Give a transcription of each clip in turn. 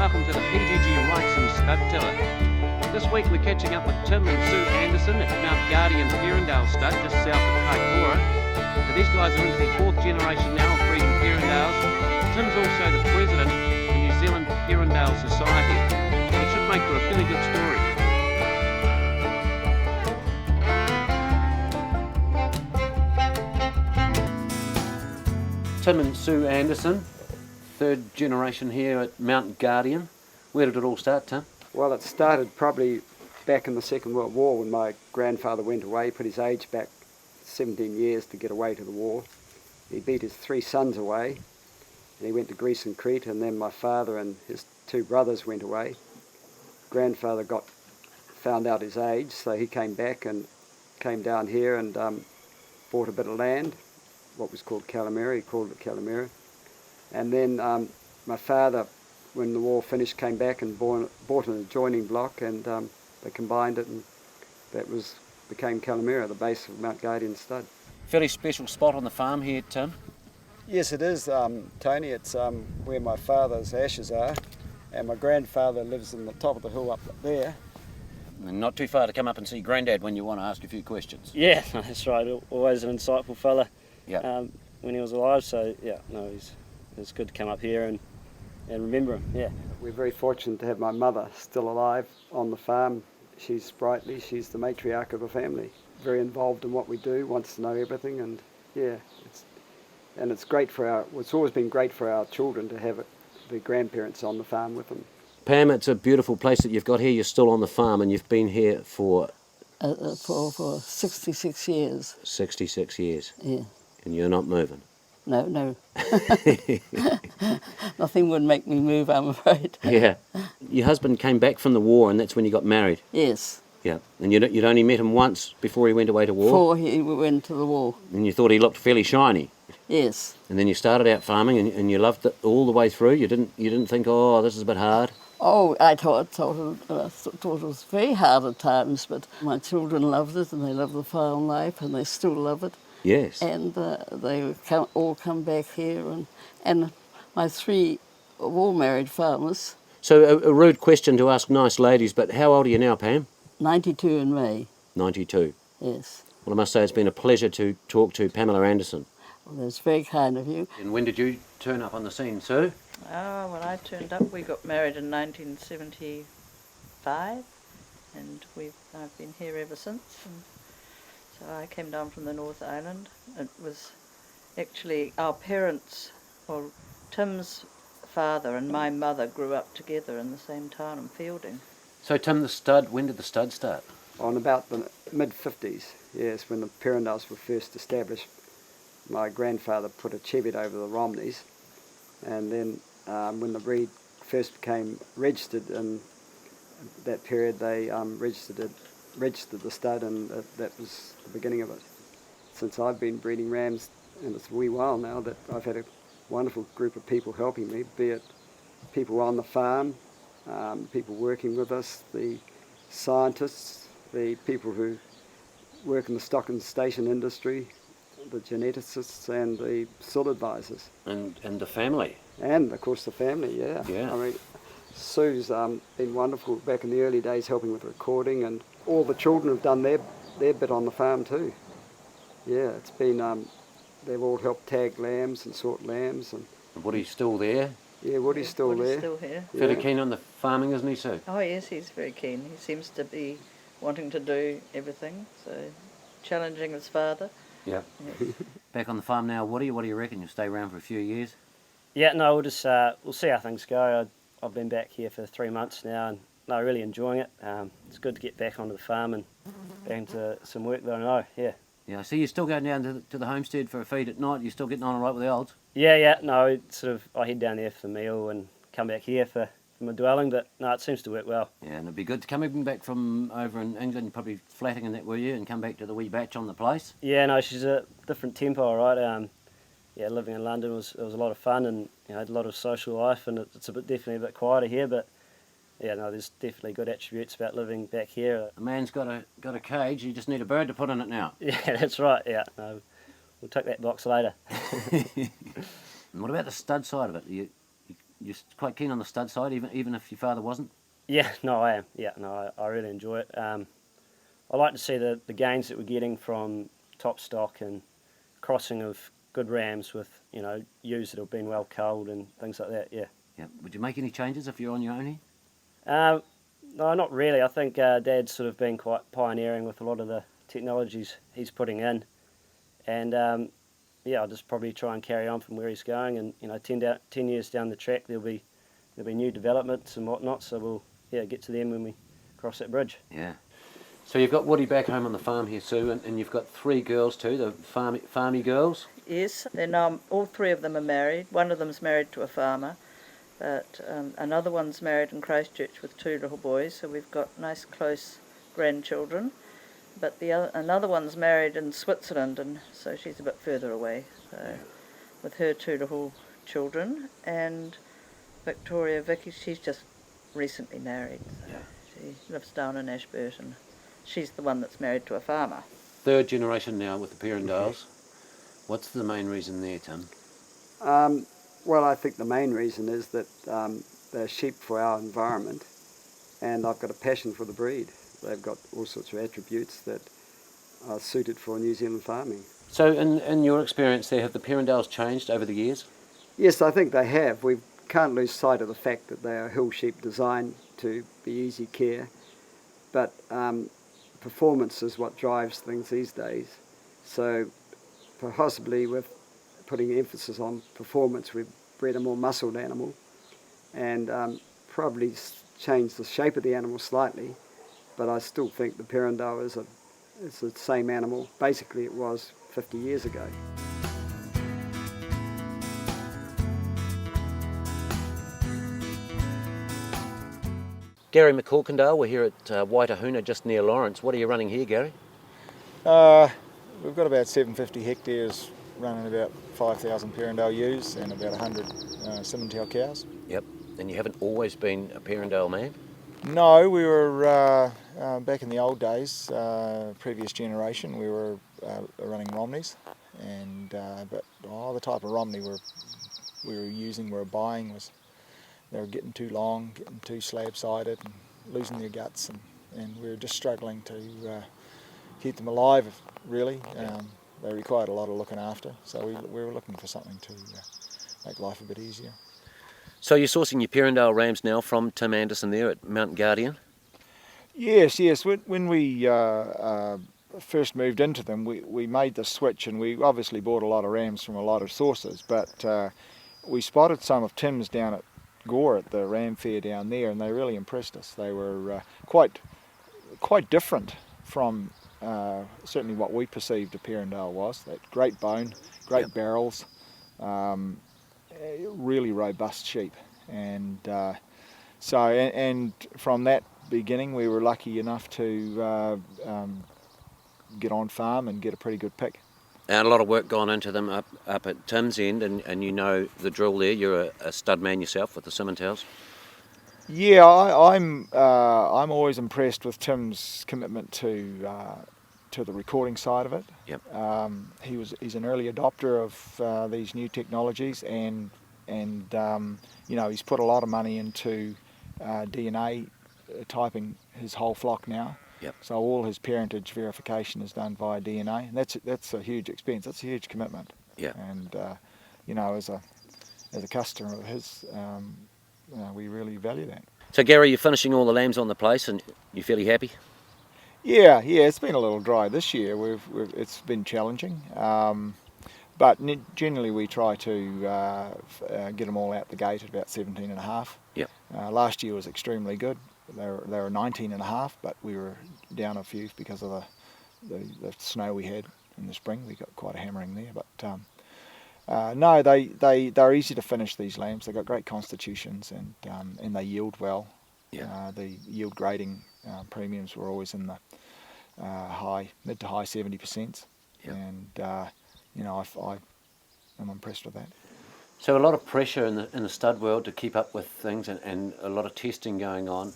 welcome to the PGG Wrightson Stud Tiller. This week we're catching up with Tim and Sue Anderson at Mount Guardian Perendale Stud just south of Kaikoura. Now, these guys are into their fourth generation now of breeding Perendales. Tim's also the president of the New Zealand Perendale Society, so it should make for a fairly good story. Tim and Sue Anderson, third generation here at Mount Guardian. Where did it all start, Tim? Well, it started probably back in the Second World War when my grandfather went away, put his age back 17 years to get away to the war. He beat his 3 sons away, and he went to Greece and Crete, and then my father and his 2 brothers went away. Grandfather found out his age, so he came back and came down here and bought a bit of land, what was called Calamera. He called it Calamera. And then my father, when the war finished, came back and bought an adjoining block, and they combined it, and that became Calamera, the base of Mount Guardian Stud. Fairly special spot on the farm here, Tim. Yes, it is, Tony. It's where my father's ashes are, and my grandfather lives on the top of the hill up there. And not too far to come up and see Grandad when you want to ask a few questions. Yeah, that's right. Always an insightful fella. Yeah. When he was alive, so yeah, no, it's good to come up here and remember him. Yeah. We're very fortunate to have my mother still alive on the farm. She's sprightly. She's the matriarch of the family. Very involved in what we do. Wants to know everything, and yeah, it's great for it's always been great for our children to have the grandparents on the farm with them. Pam, it's a beautiful place that you've got here. You're still on the farm, and you've been here for 66 years. 66 years. Yeah. And you're not moving. No. Nothing would make me move, I'm afraid. Yeah. Your husband came back from the war, and that's when you got married. Yes. Yeah. And you'd only met him once before he went away to war? Before he went to the war. And you thought he looked fairly shiny? Yes. And then you started out farming, and you loved it all the way through? You didn't think, oh, this is a bit hard? Oh, I thought it was very hard at times, but my children loved it, and they love the farm life, and they still love it. Yes. And they all come back here, and my 3 are all married farmers. So a rude question to ask nice ladies, but how old are you now, Pam? 92 in May. 92. Yes. Well, I must say it's been a pleasure to talk to Pamela Anderson. Well, that's very kind of you. And when did you turn up on the scene, Sue? When I turned up, we got married in 1975, and I've been here ever since. And so I came down from the North Island. It was actually our parents, or Tim's father and my mother, grew up together in the same town in Fielding. So Tim, when did the stud start? On about the mid-50s, yes, when the Perendales were first established. My grandfather put a cheviot over the Romneys, and then when the breed first became registered in that period, they registered the stud, and that was the beginning of it. Since I've been breeding rams, and it's a wee while now, that I've had a wonderful group of people helping me, be it people on the farm, people working with us, the scientists, the people who work in the stock and station industry, the geneticists and the sill advisors. And the family. And of course the family, yeah. I mean, Sue's been wonderful back in the early days helping with recording, and all the children have done their bit on the farm too. Yeah, it's been, they've all helped tag lambs and sort lambs. And Woody's still there? Yeah, Woody's still there. Still here. Yeah. Fairly keen on the farming, isn't he, Sue? Oh yes, he's very keen. He seems to be wanting to do everything, so challenging his father. Yeah. Yes. Back on the farm now, Woody, what do you reckon? You'll stay around for a few years? Yeah, no, we'll see how things go. I've been back here for 3 months now, and no, really enjoying it. It's good to get back onto the farm and back into some work that I know. Yeah. Yeah. So you still going down to the homestead for a feed at night? You're still getting on all right with the olds? Yeah. No, I head down there for the meal and come back here for my dwelling, but no, it seems to work well. Yeah, and it'd be good to come even back from over in England. You're probably flatting in that, were you, and come back to the wee batch on the place? Yeah, no, she's a different tempo, all right. Yeah, living in London was a lot of fun, and had a lot of social life, and it's definitely a bit quieter here, but yeah, no, there's definitely good attributes about living back here. A man's got a cage. You just need a bird to put in it now. Yeah, that's right. Yeah, no, we'll tick that box later. And what about the stud side of it? You you're quite keen on the stud side, even if your father wasn't? Yeah, no, I am. Yeah, no, I really enjoy it. I like to see the gains that we're getting from top stock and crossing of good rams with, you know, ewes that have been well culled and things like that, yeah. Yeah. Would you make any changes if you're on your own here? No, not really. I think Dad's sort of been quite pioneering with a lot of the technologies he's putting in. And yeah, I'll just probably try and carry on from where he's going. And, you know, 10 years down the track, there'll be new developments and whatnot. So we'll get to them when we cross that bridge. Yeah. So you've got Woody back home on the farm here, Sue, and you've got 3 girls too, the farmy girls. Yes, then all 3 of them are married. One of them's married to a farmer, but another one's married in Christchurch with 2 little boys, so we've got nice close grandchildren. But another one's married in Switzerland, and so she's a bit further away, so with her 2 little children. And Vicky, she's just recently married, so she lives down in Ashburton. She's the one that's married to a farmer. 3rd generation now with the Perendales. What's the main reason there, Tim? Well, I think the main reason is that they're sheep for our environment, and I've got a passion for the breed. They've got all sorts of attributes that are suited for New Zealand farming. So in your experience there, have the Perendales changed over the years? Yes, I think they have. We can't lose sight of the fact that they are hill sheep designed to be easy care, but performance is what drives things these days. So possibly with putting emphasis on performance, we've bred a more muscled animal and probably changed the shape of the animal slightly, but I still think the Perendale is the same animal. Basically it was 50 years ago. Gary McCorkindale, we're here at Waitahuna, just near Lawrence. What are you running here, Gary? We've got about 750 hectares running about 5,000 Perendale ewes and about 100 Simmental cows. Yep. And you haven't always been a Perendale man? No, we were back in the old days, previous generation, we were running Romneys, and but the type of Romney we were using, we were buying was they were getting too long, getting too slab-sided, and losing their guts, and we were just struggling to keep them alive, really. They required a lot of looking after, so we were looking for something to make life a bit easier. So you're sourcing your Perendale rams now from Tim Anderson there at Mount Guardian? Yes. When we first moved into them, we made the switch, and we obviously bought a lot of rams from a lot of sources, but we spotted some of Tim's down at Gore at the ram fair down there, and they really impressed us. They were quite different from certainly what we perceived a Perendale was. That great bone, great barrels, really robust sheep, and and from that beginning we were lucky enough to get on farm and get a pretty good pick. And a lot of work gone into them up at Tim's end, and you know the drill there. You're a stud man yourself with the Simmentals. Yeah, I'm always impressed with Tim's commitment to the recording side of it. Yep. He's an early adopter of these new technologies, and he's put a lot of money into DNA typing his whole flock now. Yep. So all his parentage verification is done via DNA, and that's a huge expense. That's a huge commitment. Yeah. And as a customer of his, we really value that. So Gary, you're finishing all the lambs on the place, and you fairly happy? Yeah. It's been a little dry this year. It's been challenging, but generally we try to get them all out the gate at about 17.5. Yep. Last year was extremely good. They were 19.5, but we were down a few because of the snow we had in the spring. We got quite a hammering there, but no, they're easy to finish, these lambs. They've got great constitutions, and they yield well. Yeah. The yield grading premiums were always in the mid to high 70%, Yep. and I'm impressed with that. So a lot of pressure in the stud world to keep up with things, and a lot of testing going on.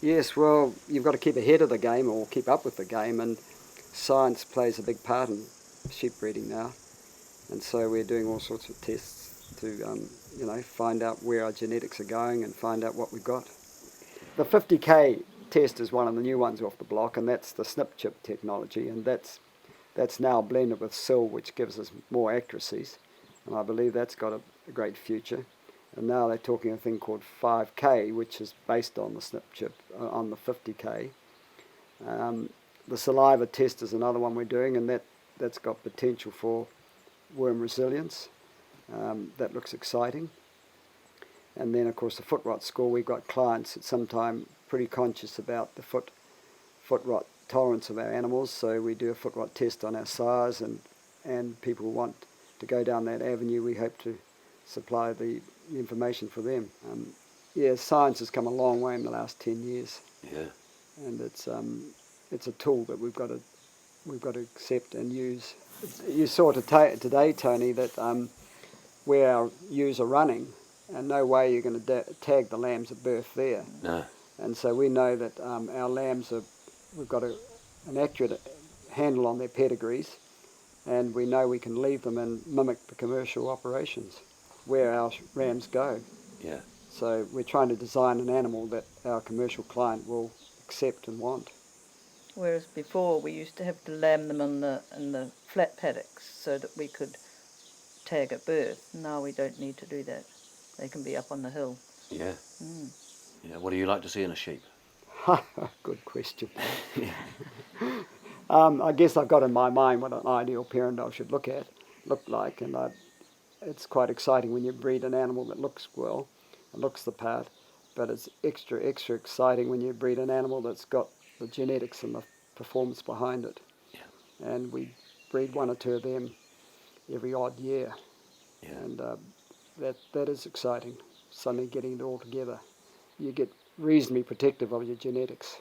Yes, well, you've got to keep ahead of the game or keep up with the game, and science plays a big part in sheep breeding now. And so we're doing all sorts of tests to find out where our genetics are going and find out what we've got. The 50k test is one of the new ones off the block, and that's the snip chip technology, and that's now blended with SIL, which gives us more accuracies, and I believe that's got a great future. And now they're talking a thing called 5k, which is based on the snip chip, on the 50k. The saliva test is another one we're doing, and that's got potential for worm resilience. That looks exciting. And then, of course, the foot rot score, we've got clients that sometimes pretty conscious about the foot rot tolerance of our animals, so we do a foot rot test on our sires, and people want to go down that avenue. We hope to supply the information for them. Science has come a long way in the last 10 years. Yeah. And it's a tool that we've got to accept and use. You saw today, Tony, that where our ewes are running, and no way you're going to tag the lambs at birth there. No. And so we know that our lambs we've got an accurate handle on their pedigrees, and we know we can leave them and mimic the commercial operations where our rams go. Yeah. So we're trying to design an animal that our commercial client will accept and want. Whereas before we used to have to lamb them in the flat paddocks so that we could tag at birth. Now we don't need to do that. They can be up on the hill. Yeah. Yeah. What do you like to see in a sheep? Good question. I guess I've got in my mind what an ideal Perendale should look like, and it's quite exciting when you breed an animal that looks well and looks the part, but it's extra exciting when you breed an animal that's got the genetics and the performance behind it. Yeah. And we breed one or two of them every odd year. Yeah. And that is exciting, suddenly getting it all together. You get reasonably protective of your genetics.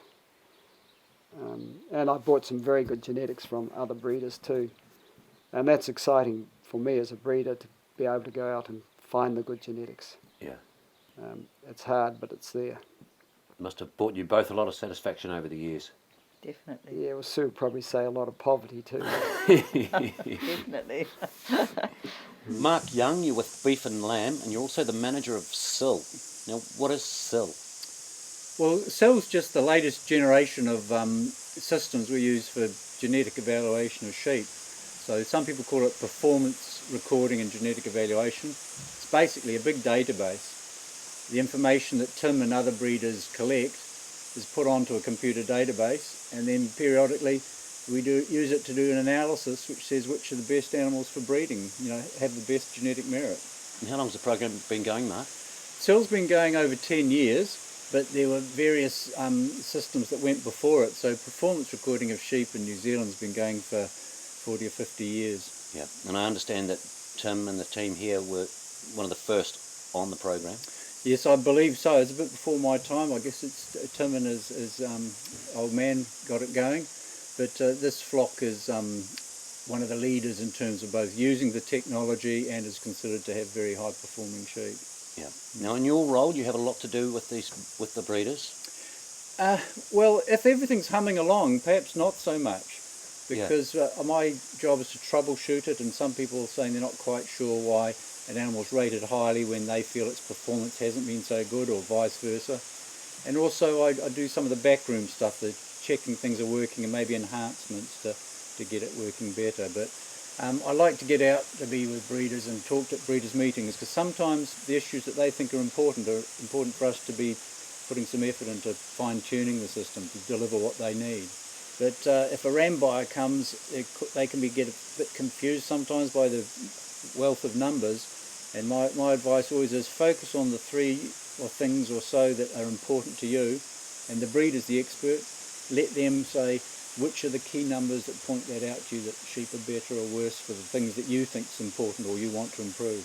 And I bought some very good genetics from other breeders too. And that's exciting for me as a breeder to be able to go out and find the good genetics. Yeah. It's hard, but it's there. Must have brought you both a lot of satisfaction over the years. Definitely. Yeah, well, Sue would probably say a lot of poverty too. Definitely. Mark Young, you're with Beef and Lamb, and you're also the manager of SIL. Now, what is SIL? Well, SIL's just the latest generation of systems we use for genetic evaluation of sheep. So some people call it performance recording and genetic evaluation. It's basically a big database. The information that Tim and other breeders collect is put onto a computer database, and then periodically we use it to do an analysis which says which are the best animals for breeding, have the best genetic merit. And how long has the program been going, Mark? SIL's been going over 10 years, but there were various systems that went before it. So performance recording of sheep in New Zealand's been going for 40 or 50 years. Yeah, and I understand that Tim and the team here were one of the first on the program. Yes, I believe so. It's a bit before my time. I guess it's Tim and his old man got it going. But this flock is one of the leaders in terms of both using the technology and is considered to have very high performing sheep. Yeah. Now, in your role, you have a lot to do with the breeders. Well, if everything's humming along, perhaps not so much, because my job is to troubleshoot it, and some people are saying they're not quite sure why an animal's rated highly when they feel its performance hasn't been so good, or vice versa. And also I do some of the backroom stuff, the checking things are working and maybe enhancements to get it working better. But I like to get out to be with breeders and talk at breeders' meetings, because sometimes the issues that they think are important for us to be putting some effort into fine-tuning the system to deliver what they need. But if a ram buyer comes, they can get a bit confused sometimes by the wealth of numbers, and my advice always is focus on the three or things or so that are important to you, and the breeder's the expert. Let them say which are the key numbers that point that out to you, that sheep are better or worse for the things that you think is important or you want to improve.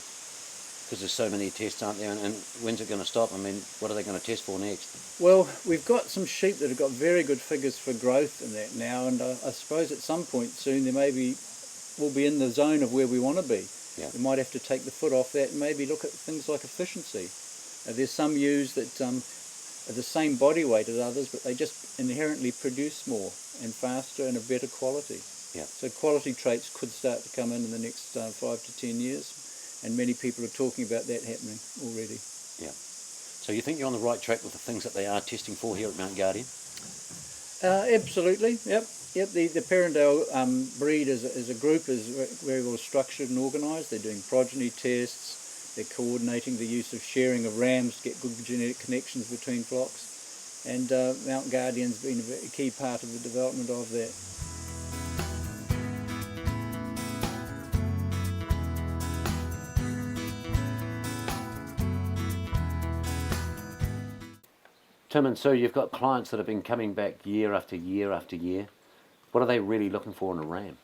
Because there's so many tests, aren't there, and when's it going to stop? I mean, what are they going to test for next? Well, we've got some sheep that have got very good figures for growth in that now, and I suppose at some point soon we'll be in the zone of where we want to be. Yeah. We might have to take the foot off that and maybe look at things like efficiency. There's some ewes that are the same body weight as others, but they just inherently produce more and faster and of better quality. Yeah. So quality traits could start to come in the next 5 to 10 years. and many people are talking about that happening already. Yeah. So you think you're on the right track with the things that they are testing for here at Mount Guardian? Absolutely, yep. The Perendale breed as a group is very well structured and organised. They're doing progeny tests, they're coordinating the use of sharing of rams to get good genetic connections between flocks, and Mount Guardian's been a key part of the development of that. Tim and Sue, you've got clients that have been coming back year after year after year. What are they really looking for in a ram?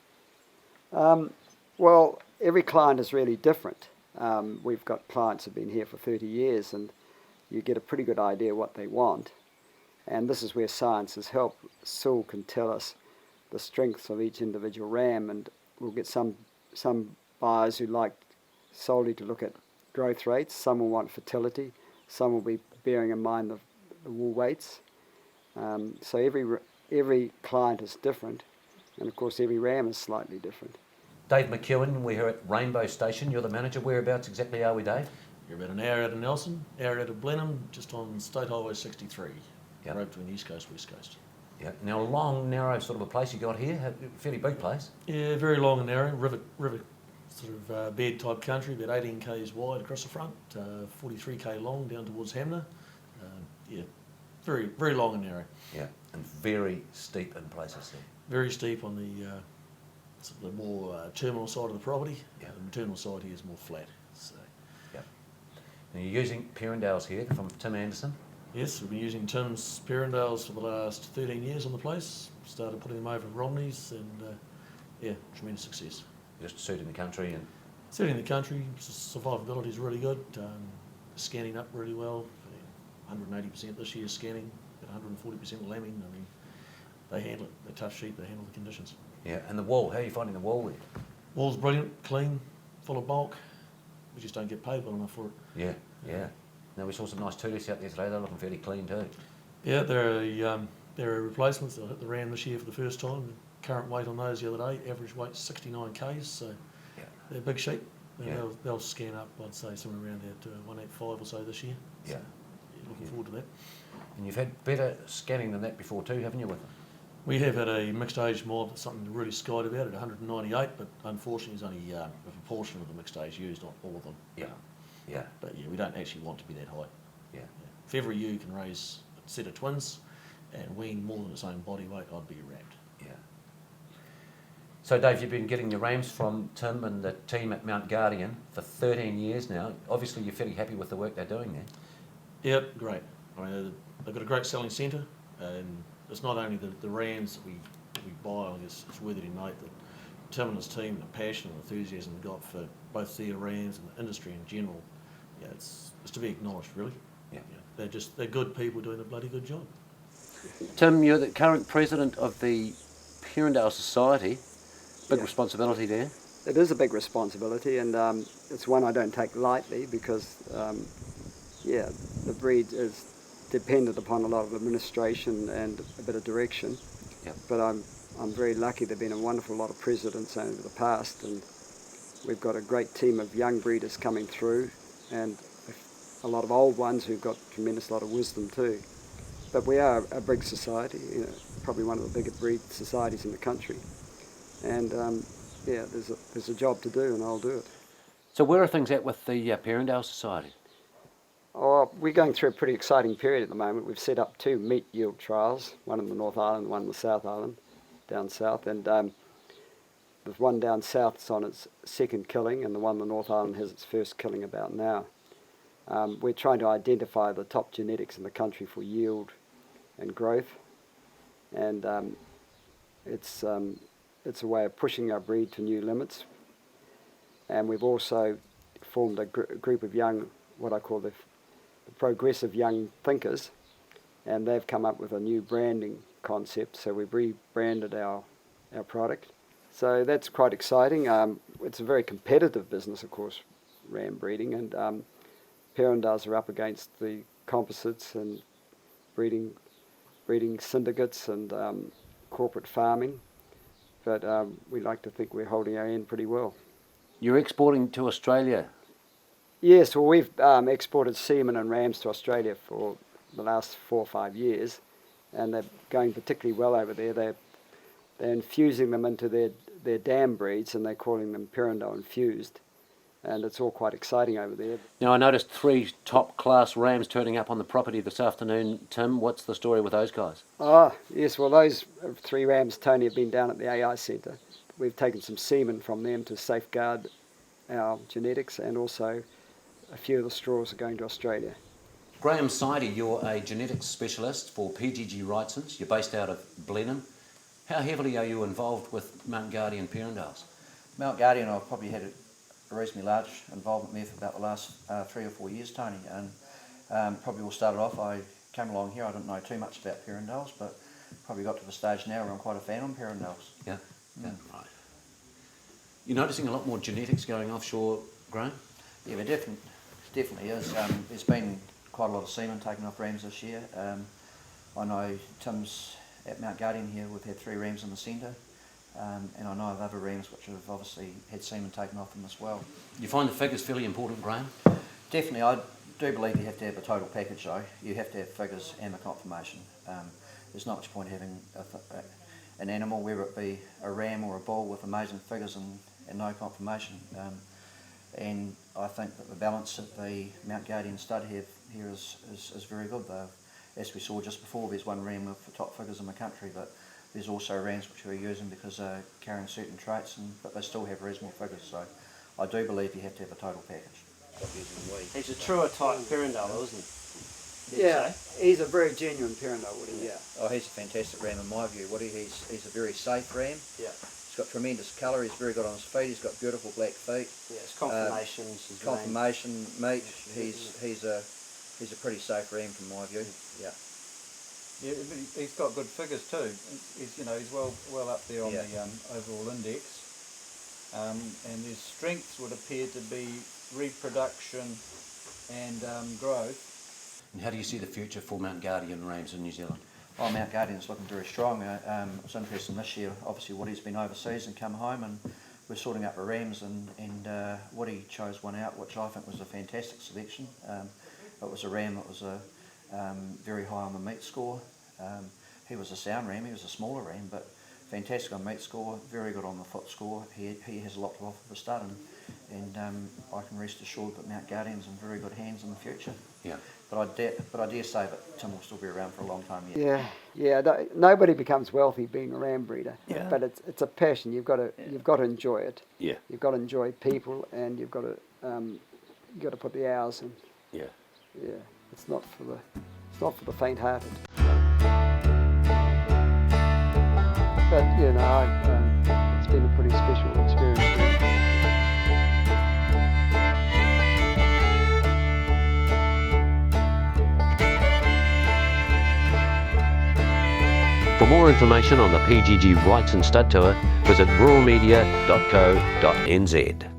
Well, every client is really different. We've got clients who've been here for 30 years, and you get a pretty good idea what they want. And this is where science has helped. Sue can tell us the strengths of each individual ram, and we'll get some buyers who like solely to look at growth rates. Some will want fertility. Some will be bearing in mind the wool weights. So every client is different, and of course every ram is slightly different. Dave McEwen, we're here at Rainbow Station. You're the manager. Whereabouts exactly are we, Dave? You're about an hour out of Nelson, hour out of Blenheim, just on State Highway 63, Yep. road between East Coast, West Coast. Yeah. Now, a long, narrow sort of a place you got here, fairly big place. Yeah, very long and narrow, river sort of bed type country, about 18 k's wide across the front, 43 k long down towards Hamner. Yeah, very, very long and narrow. Yeah, and very steep in places there. Very steep on the sort of the more terminal side of the property. Yeah. The maternal side here is more flat. So. Yeah. And you're using Perendales here from Tim Anderson. Yes, we've been using Tim's Perendales for the last 13 years on the place. Started putting them over Romneys, and yeah, tremendous success. Just suiting the country and. Suiting the country, survivability is really good. Scanning up really well. 180% this year scanning, about 140% lambing. I mean, they handle it. They're tough sheep. They handle the conditions. Yeah, and the wool. How are you finding the wool there? Wool's brilliant, clean, full of bulk. We just don't get paid well enough for it. Yeah, yeah. Now we saw some nice toolies out there today. They're looking fairly clean too. Yeah, they're a replacements. They'll hit the ram this year for the first time. The current weight on those the other day, average weight 69 k's. So yeah. They're big sheep. Yeah. They'll scan up, I'd say, somewhere around at 185 or so this year. Yeah. So, looking forward to that. And you've had better scanning than that before too, haven't you, with them? We have had a mixed age mob, that's something to really skied about, at 198, but unfortunately there's only a proportion of the mixed age used, not all of them. Yeah. Yeah. But yeah, we don't actually want to be that high. Yeah. If every ewe can raise a set of twins and wean more than its own body weight, I'd be wrapped. Yeah. So Dave, you've been getting your rams from Tim and the team at Mount Guardian for 13 years now. Obviously you're fairly happy with the work they're doing there. Yep, great. I mean, they've got a great selling centre, and it's not only the rams that we buy. I guess it's worthy to note that Tim and his team, the passion and enthusiasm they've got for both their rams and the industry in general, yeah, it's to be acknowledged, really. Yeah. Yeah, they're good people doing a bloody good job. Tim, you're the current president of the Perendale Society. Big Yeah. responsibility there. It is a big responsibility, and it's one I don't take lightly because, yeah, the breed is dependent upon a lot of administration and a bit of direction. Yep. But I'm very lucky. There've been a wonderful lot of presidents over the past, and we've got a great team of young breeders coming through, and a lot of old ones who've got tremendous lot of wisdom too. But we are a big society, you know, probably one of the bigger breed societies in the country, and yeah, there's a job to do, and I'll do it. So where are things at with the Perendale Society? Oh, we're going through a pretty exciting period at the moment. We've set up 2 meat yield trials, one in the North Island, one in the South Island, down south. And the one down south is on its second killing, and the one in the North Island has its first killing about now. We're trying to identify the top genetics in the country for yield and growth. And it's a way of pushing our breed to new limits. And we've also formed a group of young, what I call the progressive young thinkers, and they've come up with a new branding concept, so we've rebranded our product. So that's quite exciting. It's a very competitive business, of course, ram breeding, and Perendales are up against the composites and breeding syndicates and corporate farming, but we like to think we're holding our end pretty well. You're exporting to Australia Yes, well, we've exported semen and rams to Australia for the last 4 or 5 years, and they're going particularly well over there. They're infusing them into their dam breeds, and they're calling them Perendale infused, and it's all quite exciting over there. Now, I noticed 3 top-class rams turning up on the property this afternoon. Tim, what's the story with those guys? Ah, yes, well, those 3 rams, Tony, have been down at the AI Centre. We've taken some semen from them to safeguard our genetics, and also a few of the straws are going to Australia. Graham Sidey, you're a genetics specialist for PGG Wrightsons. You're based out of Blenheim. How heavily are you involved with Mount Guardian Perendales? Mount Guardian, I've probably had a reasonably large involvement there for about the last 3 or 4 years, Tony, and probably all started off, I came along here, I didn't know too much about Perendales, but probably got to the stage now where I'm quite a fan on Perendales. Yeah, right. You're noticing a lot more genetics going offshore, Graham? Yeah, there definitely is. There's been quite a lot of semen taken off rams this year. I know Tim's at Mount Guardian here, we've had 3 rams in the centre, and I know of other rams which have obviously had semen taken off them as well. You find the figures fairly important, Graham? Definitely, I do believe you have to have a total package though. You have to have figures and the confirmation. There's not much point having an animal, whether it be a ram or a bull, with amazing figures and no confirmation. And I think that the balance that the Mount Guardian stud have here is very good though. As we saw just before, there's one ram with the top figures in the country, but there's also rams which we're using because they're carrying certain traits, but they still have reasonable figures. So I do believe you have to have a total package. He's a truer type Perendale, isn't he? Yeah, he's a very genuine Perendale, Woody, yeah. Oh, he's a fantastic ram in my view, Woody. He's a very safe ram. Yeah. He's got tremendous colour, he's very good on his feet, he's got beautiful black feet. Yeah, his confirmations. His Confirmation, meat, he's a pretty safe ram from my view, yeah. Yeah, but he's got good figures too. He's well up there on the overall index, and his strengths would appear to be reproduction and growth. And how do you see the future for Mount Guardian rams in New Zealand? Oh, Mount Guardian's looking very strong. It's interesting this year, obviously Woody's been overseas and come home, and we're sorting up the rams, and Woody chose one out which I think was a fantastic selection. It was a ram that was very high on the meat score. He was a sound ram, he was a smaller ram, but fantastic on meat score, very good on the foot score. He has a lot to offer the stud, and I can rest assured that Mount Guardian's in very good hands in the future. Yeah. But I dare say that Tim will still be around for a long time yet. Yeah. Nobody becomes wealthy being a ram breeder. Yeah. But it's a passion. You've got to enjoy it. Yeah. You've got to enjoy people, and you've got to put the hours in. Yeah. Yeah. It's not for the faint-hearted. But it's been a pretty special experience. For more information on the PGG Wrightson Stud Tour, visit ruralmedia.co.nz.